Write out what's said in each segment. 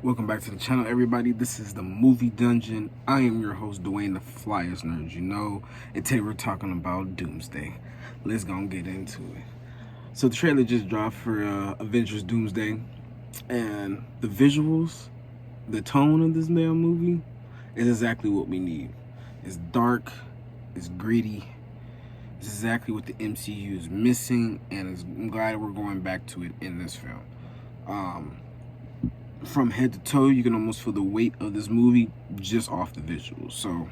Welcome back to the channel, everybody. This is the Movie Dungeon. I am your host, Dwayne, the flyest nerd you know, and today we're talking about Doomsday. Let's go and get into it. So the trailer just dropped for Avengers Doomsday, and the visuals, the tone of this damn movie is exactly what we need. It's dark, it's gritty, it's exactly what the MCU is missing, and I'm glad we're going back to it in this film. From head to toe, you can almost feel the weight of this movie just off the visuals. So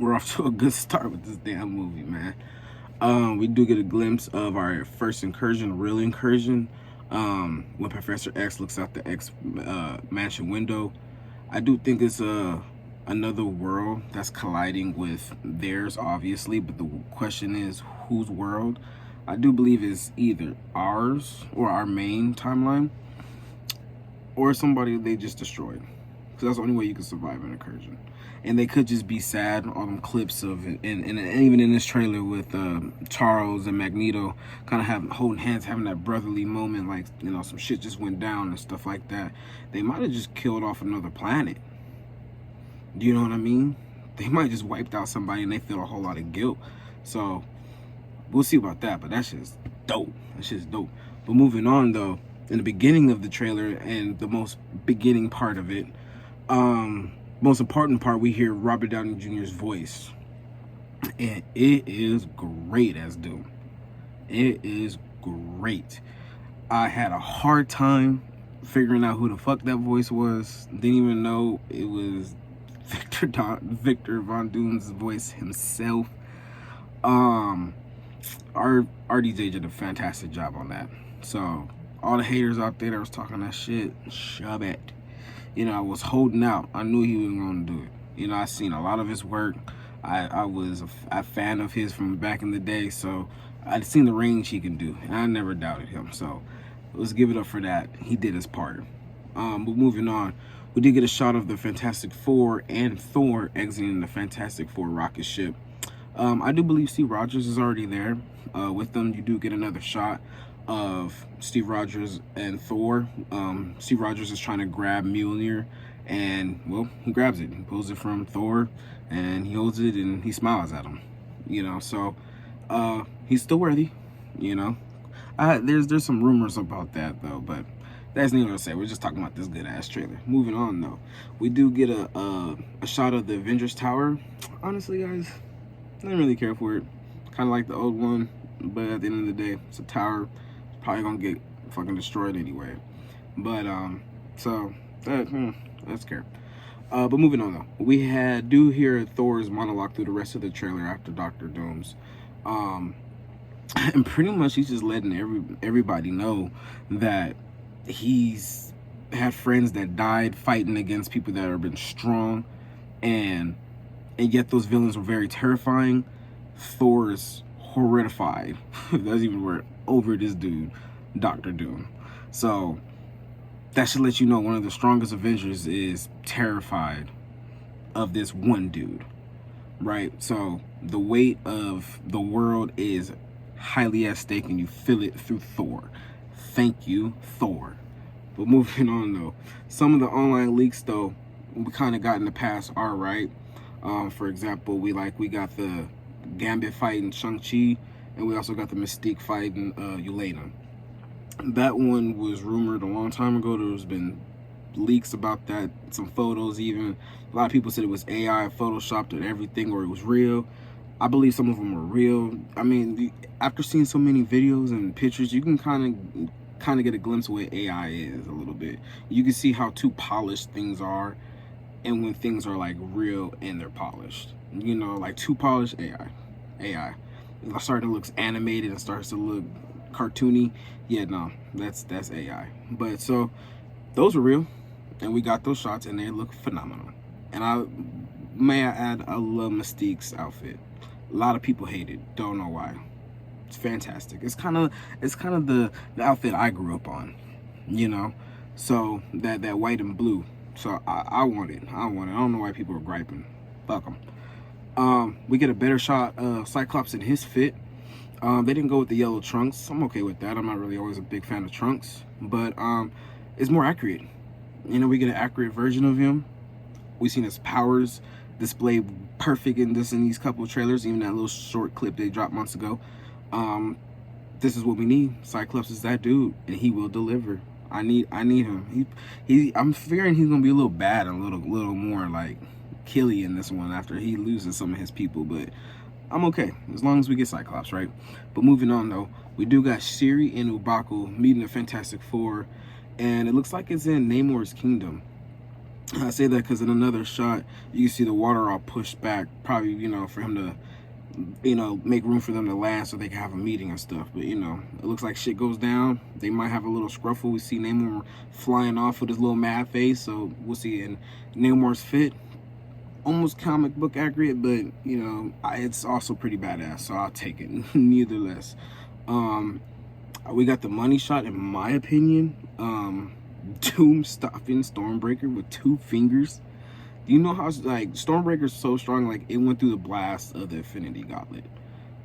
we're off to a good start with this damn movie, man. We do get a glimpse of our first incursion, real incursion, when Professor X looks out the X mansion window. I do think it's another world that's colliding with theirs, obviously, but the question is whose world? I do believe it's either ours or our main timeline, or somebody they just destroyed, because that's the only way you can survive an incursion. And they could just be sad. All them clips of it, and even in this trailer with Charles and Magneto kind of holding hands, having that brotherly moment, like, you know, some shit just went down and stuff like that. They might have just killed off another planet. Do you know what I mean? They might just wiped out somebody and they feel a whole lot of guilt. So we'll see about that, but that's just dope. That shit's dope. But moving on though, in the beginning of the trailer and the most beginning part of it, most important part, we hear Robert Downey Jr.'s voice, and it is great as Doom. It is great. I had a hard time figuring out who the fuck that voice was. Didn't even know it was Victor Von Doom's voice himself. Our RDJ did a fantastic job on that. So all the haters out there that was talking that shit, shove it. You know, I was holding out. I knew he was going to do it. You know, I seen a lot of his work. I was a fan of his from back in the day, so I'd seen the range he can do, and I never doubted him. So let's give it up for that. He did his part. But moving on, we did get a shot of the Fantastic Four and Thor exiting the Fantastic Four rocket ship. I do believe Steve Rogers is already there with them. You do get another shot of Steve Rogers and Thor. Steve Rogers is trying to grab Mjolnir, and well, he grabs it. He pulls it from Thor, and he holds it, and he smiles at him. You know, so he's still worthy. You know, there's some rumors about that though, but that's needless to say. We're just talking about this good ass trailer. Moving on though, we do get a shot of the Avengers Tower. Honestly, guys, I didn't really care for it. Kind of like the old one, but at the end of the day, it's a tower. Probably gonna get fucking destroyed anyway. But so that's scary. But moving on though, we do hear Thor's monologue through the rest of the trailer after Dr. Doom's, and pretty much he's just letting everybody know that he's had friends that died fighting against people that have been strong, and yet those villains were very terrifying. Thor's horrified. That's even word over this dude, Dr. Doom. So that should let you know one of the strongest Avengers is terrified of this one dude, right? So the weight of the world is highly at stake, and you feel it through Thor. Thank you, Thor. But moving on though, some of the online leaks though we kind of got in the past are right. For example, we got the Gambit fighting Shang-Chi, and we also got the Mystique fighting Yelena. That one was rumored a long time ago. There's been leaks about that, some photos even. A lot of people said it was AI, photoshopped and everything, or it was real. I believe some of them were real. I mean, after seeing so many videos and pictures, you can kind of get a glimpse of what AI is a little bit. You can see how too polished things are, and when things are like real and they're polished. You know, like too polished, AI. It starts to look animated and starts to look cartoony. Yeah, no, that's AI. But so those were real, and we got those shots, and they look phenomenal. And I add, I love Mystique's outfit. A lot of people hate it. Don't know why. It's fantastic. It's kind of the outfit I grew up on. You know, so that white and blue. So I want it. I don't know why people are griping. Fuck them. We get a better shot of Cyclops in his fit. They didn't go with the yellow trunks. I'm okay with that. I'm not really always a big fan of trunks, but it's more accurate. You know, we get an accurate version of him. We've seen his powers displayed perfect in these couple of trailers, even that little short clip they dropped months ago. This is what we need. Cyclops is that dude, and he will deliver. I need him. I'm fearing he's gonna be a little bad and a little more like killy in this one after he loses some of his people, but I'm okay as long as we get Cyclops, right? But moving on though, we do got Shuri and M'Baku meeting the Fantastic Four, and it looks like it's in Namor's kingdom. I say that because in another shot you can see the water all pushed back, probably, you know, for him to, you know, make room for them to land so they can have a meeting and stuff. But, you know, it looks like shit goes down. They might have a little scruffle. We see Namor flying off with his little mad face, so we'll see. And Namor's fit, almost comic book accurate, but, you know, it's also pretty badass, so I'll take it. Neither less. We got the money shot, in my opinion. Doom stopping Stormbreaker with 2 fingers. You know how, like, Stormbreaker's so strong, like, it went through the blast of the Infinity Gauntlet.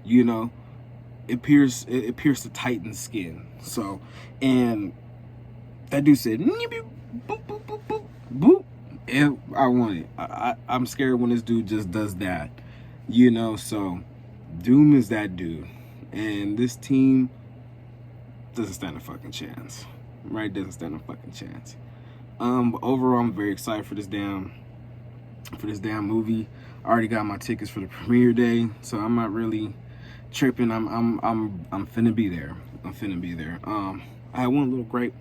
You know, it pierced the Titan's skin. So, and that dude said, boop, boop, boop, boop, boop. And I want it. I'm scared when this dude just does that. You know, so Doom is that dude. And this team doesn't stand a fucking chance. Right? Doesn't stand a fucking chance. But overall, I'm very excited for this damn movie. I already got my tickets for the premiere day, so I'm not really tripping. I'm finna be there. I'm finna be there. I had one little gripe.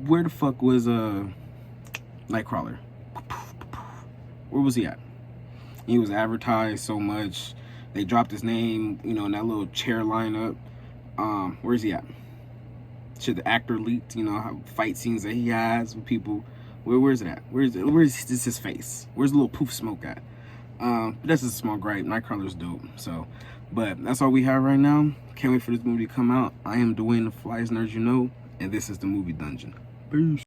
Where the fuck was Nightcrawler? Where was he at? He was advertised so much. They dropped his name, you know, in that little chair lineup. Where's he at? Should the actor leaked, you know, how fight scenes that he has with people. Where's it at? Where's his face? Where's the little poof smoke at? But that's just a small gripe. Nightcrawler's dope. So, but that's all we have right now. Can't wait for this movie to come out. I am Dwayne, the Flyest Nerd you know, and this is the Movie Dungeon. Peace.